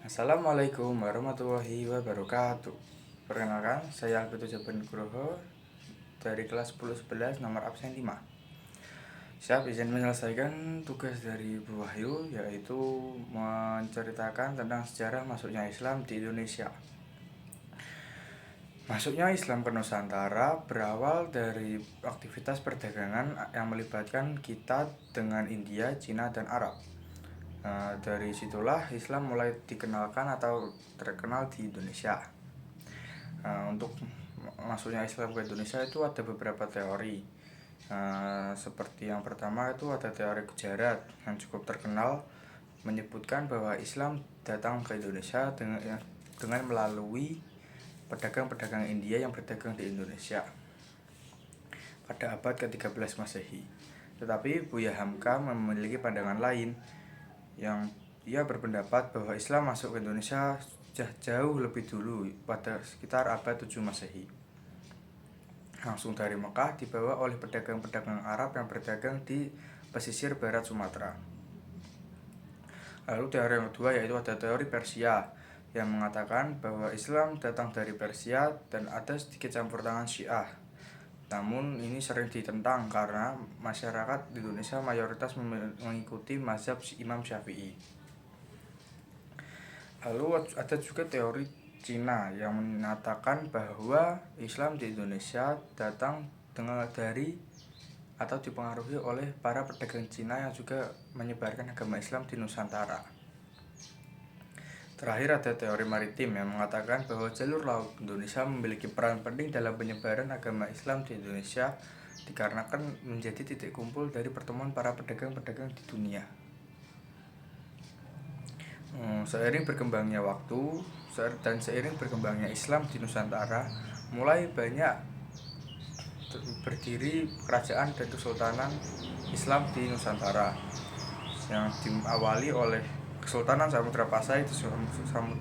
Assalamualaikum warahmatullahi wabarakatuh. Perkenalkan, saya Alberto Jaban Nugroho dari kelas 10-11 nomor absen 5. Siap izin menyelesaikan tugas dari Bu Wahyu, yaitu menceritakan tentang sejarah masuknya Islam di Indonesia. Masuknya Islam ke Nusantara berawal dari aktivitas perdagangan yang melibatkan kita dengan India, Cina, dan Arab. Dari situlah Islam mulai dikenalkan atau terkenal di Indonesia. Untuk masuknya Islam ke Indonesia itu ada beberapa teori. Seperti yang pertama itu ada teori Gujarat yang cukup terkenal, menyebutkan bahwa Islam datang ke Indonesia dengan melalui pedagang-pedagang India yang berdagang di Indonesia pada abad ke-13 Masehi. Tetapi Buya Hamka memiliki pandangan lain, yang ia berpendapat bahwa Islam masuk ke Indonesia jauh lebih dulu, pada sekitar abad 7 Masehi. Langsung dari Mekah, dibawa oleh pedagang-pedagang Arab yang berdagang di pesisir barat Sumatera. Lalu teori yang kedua yaitu ada teori Persia, yang mengatakan bahwa Islam datang dari Persia dan ada sedikit campur tangan Syiah. Namun ini sering ditentang karena masyarakat di Indonesia mayoritas mengikuti mazhab Imam Syafi'i. Lalu ada juga teori Cina yang mengatakan bahwa Islam di Indonesia datang dari atau dipengaruhi oleh para pedagang Cina yang juga menyebarkan agama Islam di Nusantara. Terakhir ada teori maritim yang mengatakan bahwa jalur laut Indonesia memiliki peran penting dalam penyebaran agama Islam di Indonesia, dikarenakan menjadi titik kumpul dari pertemuan para pedagang-pedagang di dunia. Seiring berkembangnya waktu dan seiring berkembangnya Islam di Nusantara, mulai banyak berdiri kerajaan dan kesultanan Islam di Nusantara, yang diawali oleh Kesultanan Samudra Pasai di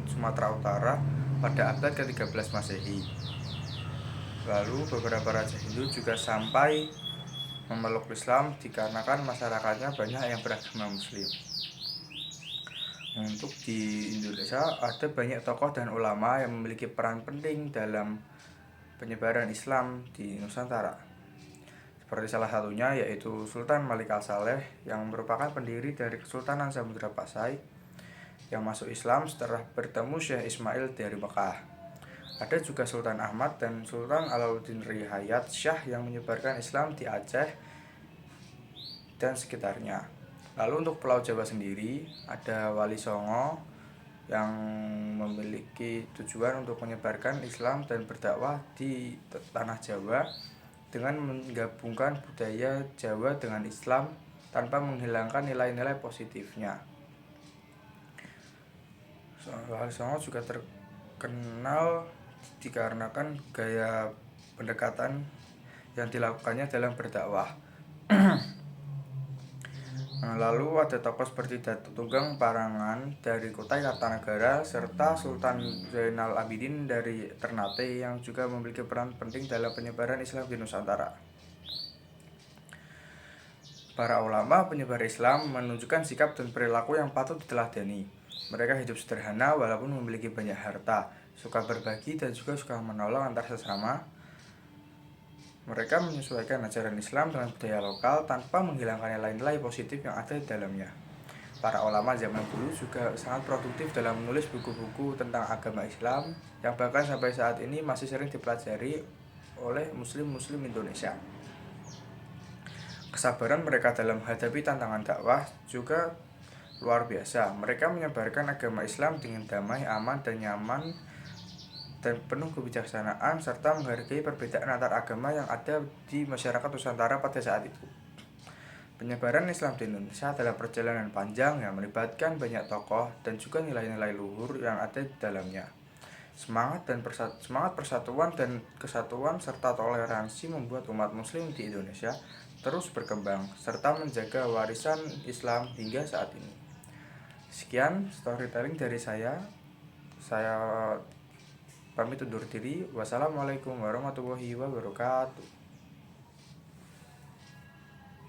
Sumatera Utara pada abad ke-13 Masehi. Lalu beberapa raja Hindu juga sampai memeluk Islam dikarenakan masyarakatnya banyak yang beragama Muslim. Untuk di Indonesia ada banyak tokoh dan ulama yang memiliki peran penting dalam penyebaran Islam di Nusantara. Seperti salah satunya yaitu Sultan Malik Al-Saleh, yang merupakan pendiri dari Kesultanan Samudra Pasai, yang masuk Islam setelah bertemu Syekh Ismail dari Mekah. Ada juga Sultan Ahmad dan Sultan Alauddin Rihayat Shah yang menyebarkan Islam di Aceh dan sekitarnya. Lalu untuk Pulau Jawa sendiri ada Wali Songo yang memiliki tujuan untuk menyebarkan Islam dan berdakwah di tanah Jawa dengan menggabungkan budaya Jawa dengan Islam tanpa menghilangkan nilai-nilai positifnya. Wali Songo juga terkenal dikarenakan gaya pendekatan yang dilakukannya dalam berdakwah. Lalu ada tokoh seperti Datuk Tunggang Parangan dari Kutai Kartanegara serta Sultan Zainal Abidin dari Ternate yang juga memiliki peran penting dalam penyebaran Islam di Nusantara. Para ulama penyebar Islam menunjukkan sikap dan perilaku yang patut diteladani. Mereka hidup sederhana walaupun memiliki banyak harta, suka berbagi dan juga suka menolong antar sesama. Mereka menyesuaikan ajaran Islam dengan budaya lokal tanpa menghilangkan nilai-nilai positif yang ada di dalamnya. Para ulama zaman dulu juga sangat produktif dalam menulis buku-buku tentang agama Islam yang bahkan sampai saat ini masih sering dipelajari oleh muslim-muslim Indonesia. Kesabaran mereka dalam menghadapi tantangan dakwah juga luar biasa. Mereka menyebarkan agama Islam dengan damai, aman, dan nyaman, dan penuh kebijaksanaan, serta menghargai perbedaan antar agama yang ada di masyarakat Nusantara pada saat itu. Penyebaran Islam di Indonesia adalah perjalanan panjang yang melibatkan banyak tokoh dan juga nilai-nilai luhur yang ada di dalamnya. Semangat persatuan dan kesatuan serta toleransi membuat umat muslim di Indonesia terus berkembang serta menjaga warisan Islam hingga saat ini. Sekian storytelling dari saya. Saya pamit undur diri. Wassalamualaikum warahmatullahi wabarakatuh.